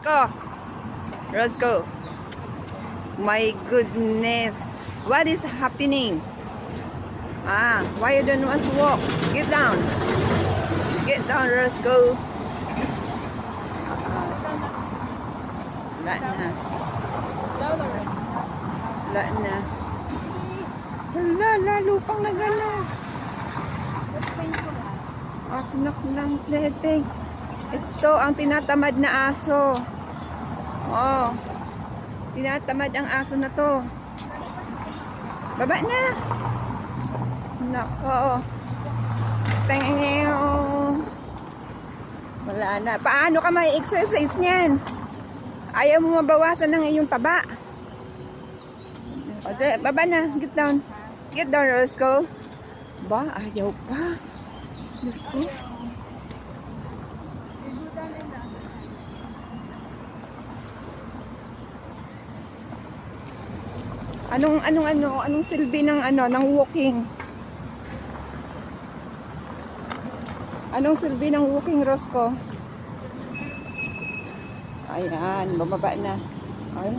Roscoe. Roscoe. My goodness. What is happening? Why you don't want to walk? Get down. Get down, Roscoe. Wala na. Wala na. Wala, lalo pang nagana. Aknak ng leteng. Ito ang tinatamad na aso. Oh. Tinatamad ang aso na to. Baba na. Nako. Tengayo. Wala na. Paano ka may exercise niyan? Ayaw mo mabawasan ng iyong taba. Okay, baba na. Get down. Get down, Roscoe. Ba, ayaw pa. Diyos ko. Anong silbi ng ng walking? Anong silbi ng walking, Roscoe? Ayan, bababa na. Ay,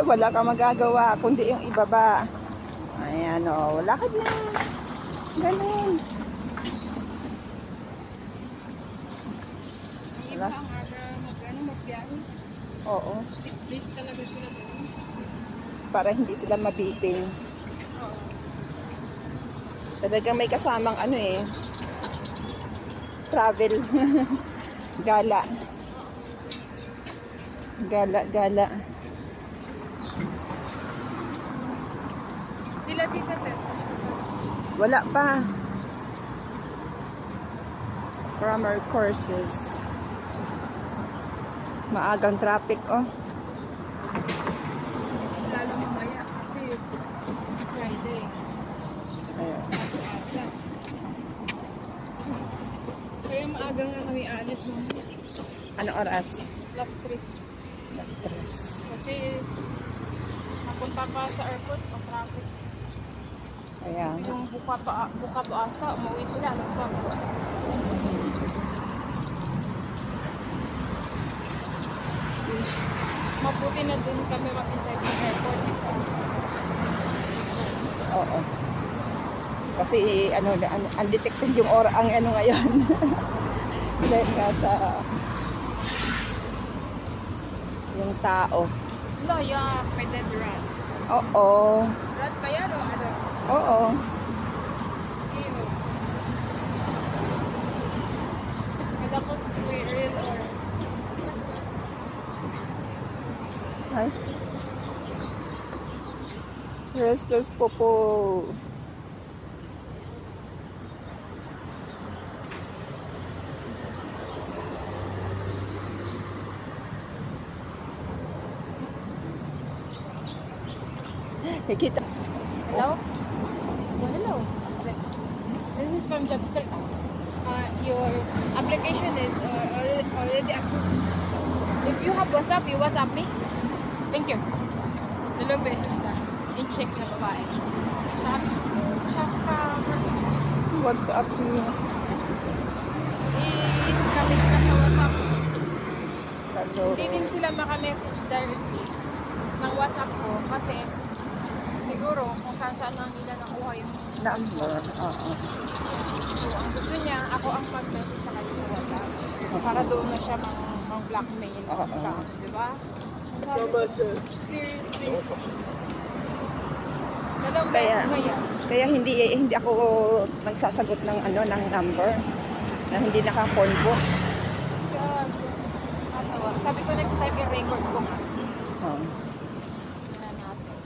wala kang magagawa kundi yung ibaba. Ayan, lakad na. Ganun. Iba ang aga magbiyahe. Oo. 6 days talaga sila doon. Para hindi sila mabitin. Oo. Talagang may kasamang travel. Gala. Gala. Sila Tita Tess. Wala pa. Grammar courses. Maagang traffic, Lalo mamaya kasi Friday. Ayun. Asa. Kaya maaga nga kami alis mo. Anong oras? Last 3. Last 3. Kasi napunta pa sa airport, traffic. Ayan. Yung buka to asa, umuwi sila. Mabuti na dun kami mag-intay sa airport. Oo. Kasi undetected yung ang ngayon. Dahil nga sa yung tao. Loya, may dead rat. Oo. Rat ba yan o ano? Oo. Ew. Tapos real or Ay. Restless po po. Kita. hello? Hello. This is from Jobster. Your application is already approved. If you have WhatsApp, you WhatsApp me. Thank you. Dalawang beses na. I-check na babae. Sabi ko, Chaska, What's up niyo? i-comment ka sa WhatsApp. Hello. Hindi din sila makamessage directly ng WhatsApp ko kasi siguro kung saan lang nila nakuha yung Number. Oo. So, ang gusto niya, ako ang mag-message sa kanya sa WhatsApp. Para doon na siya mag-blackmail. Diba? Seriously. Dalawang beses ba yan? Kaya hindi ako nagsasagot ng ng number na hindi naka-phone book. Yes. Sabi ko next time i-record ko nga. Oh. Natin.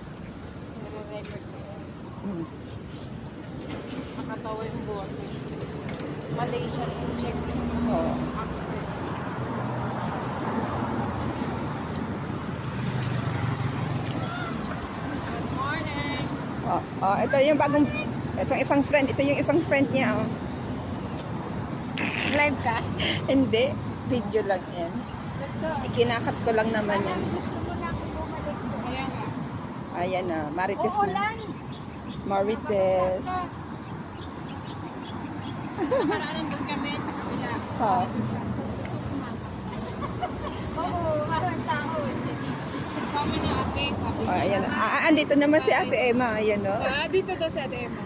I-record ko. Hmm. Nakatawa yung boses. Malaysian yung check. Oo. Good morning. Ito yung isang friend niya. Live ka? Hindi, video lang yan. Ikinakat ko lang naman yan. Gusto mo na ako bumalik ko. Kaya nga. Ayan na, Marites na. Marites. Nakaraan doon kami sa kabila. Oo. Ito siya. So, gusto kumama. Oo. kami na ate, sabi Oh, niya. ayan. Andito naman si Ate Emma. Ayan, no? Dito daw si Ate Emma.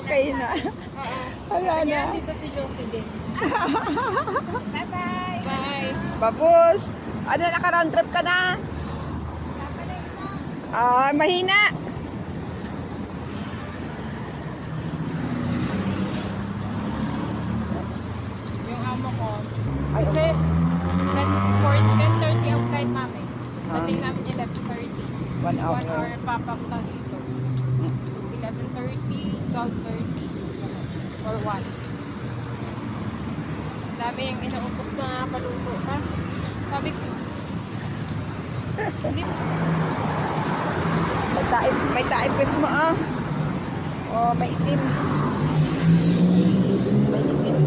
Okay na. Oo. Wala Sabi niya, na. dito si Josie din. Bye-bye. Bye. Babus! Ano, naka-round trip ka na? Mahina. Yung amo ko. Ay, Kasi, 10:30 ang flight namin. Ah. Dating namin 11:30. 1 hour. 1 hour papunta dito. So, 11:30, 12:30, or 1. Sabi yung inaupos na paluto ka. Sabi ko, hindi, May taipit mo, ah. Oh, may itim. May itim.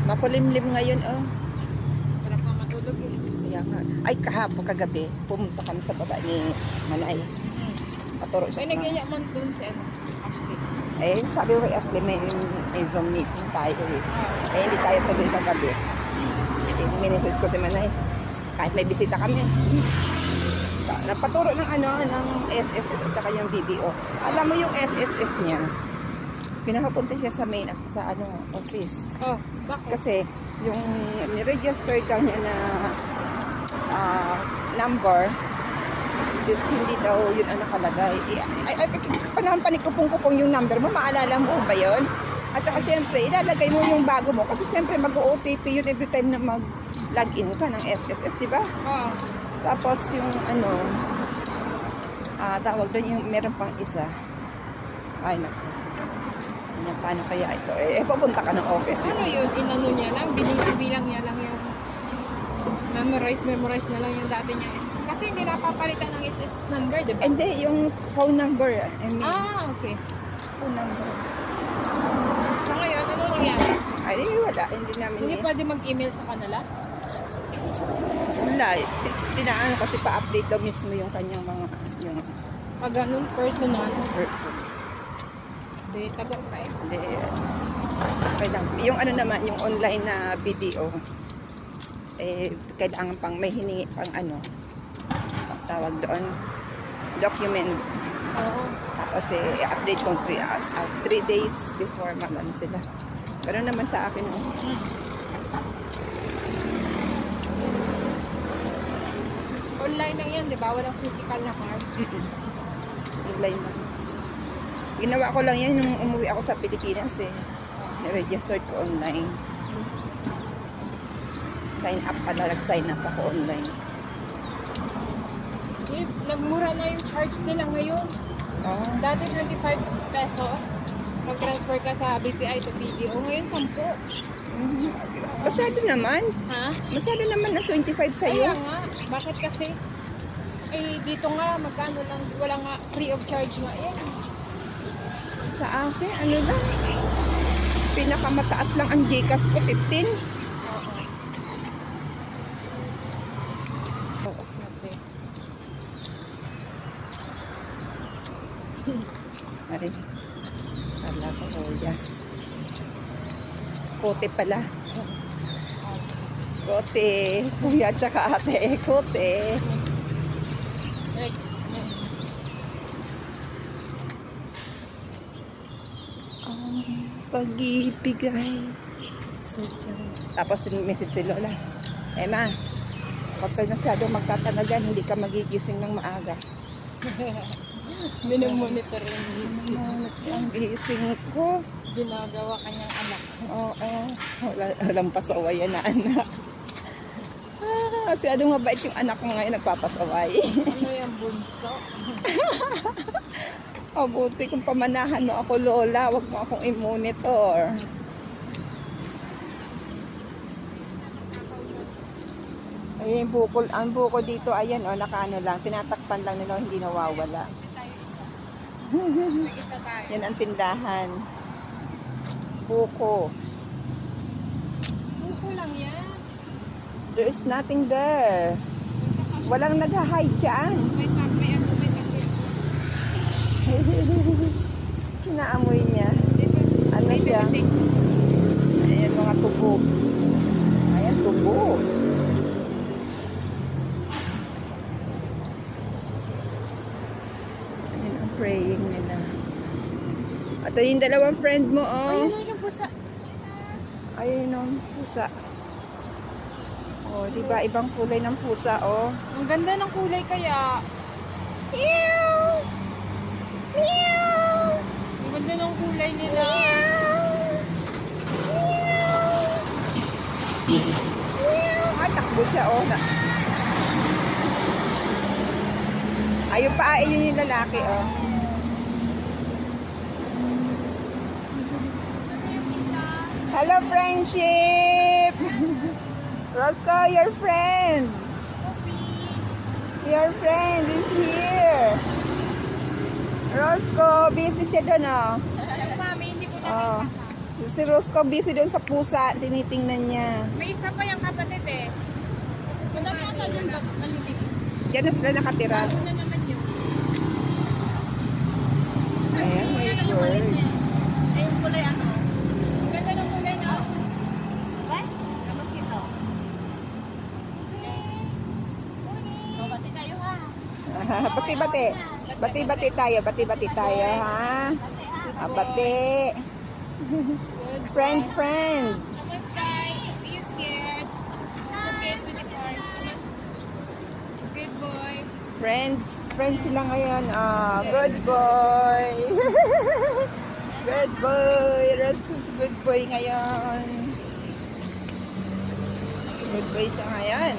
Makulimlim ngayon, oh. sarap na matulog eh. Kaya nga. Ay, kahapon, kagabi, pumunta kami sa baba ni Manay. Paturo siya May sa... nagyaya man dun si Ashley. Eh, sabi ko kay Ashley, may Zoom meeting tayo eh. Eh, hindi tayo tuloy kagabi. Eh, minisis ko si Manay. Kahit may bisita kami. Napaturo ng ng SSS at saka yung video. Alam mo yung SSS niya, pinapunta siya sa main office. Oh, bakit? Kasi yung ni-register daw niya na number is hindi daw yun ang nakalagay. Panahon panikupong-kupong yung number mo, maalala mo ba yun? At saka siyempre, ilalagay mo yung bago mo kasi siyempre mag-OTP yun every time na mag-login ka ng SSS, di ba? Oo. Tapos yung tawag doon yung meron pang isa. Ay, naku. Yan, paano kaya ito? Pupunta ka ng office. Ano yun? Inano niya lang? Binibilang niya lang yung memorize na lang yung dati niya. Kasi hindi napapalitan ng SS number, di ba? Hindi, yung phone number. I mean, Okay. phone number. So ngayon, ano nangyari? Ay, wala. Hindi namin Hindi pwede mag-email sa kanila? wala. Pinaano kasi pa-update daw mismo yung kanyang mga yung Pag ganun, personal. person. Hindi, taga pa eh. Hindi. Okay lang. Yung naman, yung online na video, kailangan pang may hiningi pang tawag doon, document. Oo. Tapos i-update kung 3 days before mag-ano sila. Pero naman sa akin, Online lang yan, di ba? Walang physical na card. online lang. Ginawa ko lang yan nung umuwi ako sa Pilipinas eh. Na-registered ko online. Sign up pala, nag-sign up ako online. Eh, nagmura na yung charge nila ngayon. Oh. Dati 25 pesos. Mag-transfer ka sa BPI to BDO. Ngayon 10. Masyado naman. Ha? Masyado naman ang 25 sa'yo. Kaya nga. Bakit kasi? Eh, dito nga, magkano lang. Wala nga, free of charge nga yan. Sa akin, ano lang. Pinakamataas lang ang Gcash ko, 15. Oo. Okay. Ay, kala ko, Roya. Kote pala. Kote. Kuya tsaka ate. Kote. Right. Ang pag-ibigay sa Diyos. Tapos message si Lola. Emma, kapag kayo masyado magtatanagan, hindi ka magigising ng maaga. Minumonitor yung gising. Ang gising ko. Ginagawa kanyang anak. Oo. Walang pasaway yan na anak. Kasi ano mabait yung anak ko ngayon nagpapasaway. Ano yung bunso? Mabuti kung pamanahan mo ako, Lola. Huwag mo akong i-monitor. Ay, ang buko dito, ayan, nakaano lang. Tinatakpan lang nila, hindi nawawala. Nag-isa tayo. Yan ang tindahan. Buko. Buko lang yan. There's nothing there. Walang nag-hide dyan. May kape. Kinaamoy niya. Ano siya? Ayan, mga tubo. Ayan, tubo. Ayan ang praying nila. Ito yung dalawang friend mo, oh. Ayun yung pusa. Ayun yung pusa. Oh, di ba ibang kulay ng pusa, oh. Ang ganda ng kulay kaya. Meow! Meow! Ang ganda ng kulay nila. Ah, takbo siya, oh. Ayun pa, ayun yung lalaki, oh. Hello, friendship! Roscoe, your friend! Your friend is here! Roscoe, busy siya doon, oh. Yung mami, hindi ko Oh. nakita. Si Roscoe busy doon sa pusa, tinitingnan niya. May isa pa yung kapatid eh. Kuna pa ka dun ba? Maliliit. Diyan na sila nakatira. Bago na naman yun. Ayan, may bird. Ay, yung kulay ano? Ang ganda ng kulay na. What? Kamus dito. Oh, bati kayo ha. Bati-bati. Bati-bati tayo, bati-bati tayo, ha? Ah, bati. Good. Friend, friend. Kamus guys. Be you scared. It's okay, sweetie part. Good boy. Friends sila ngayon. Ah, good boy. Good boy. Roscoe's good boy ngayon. Good boy siya ngayon.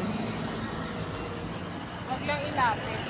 Huwag lang ilapit.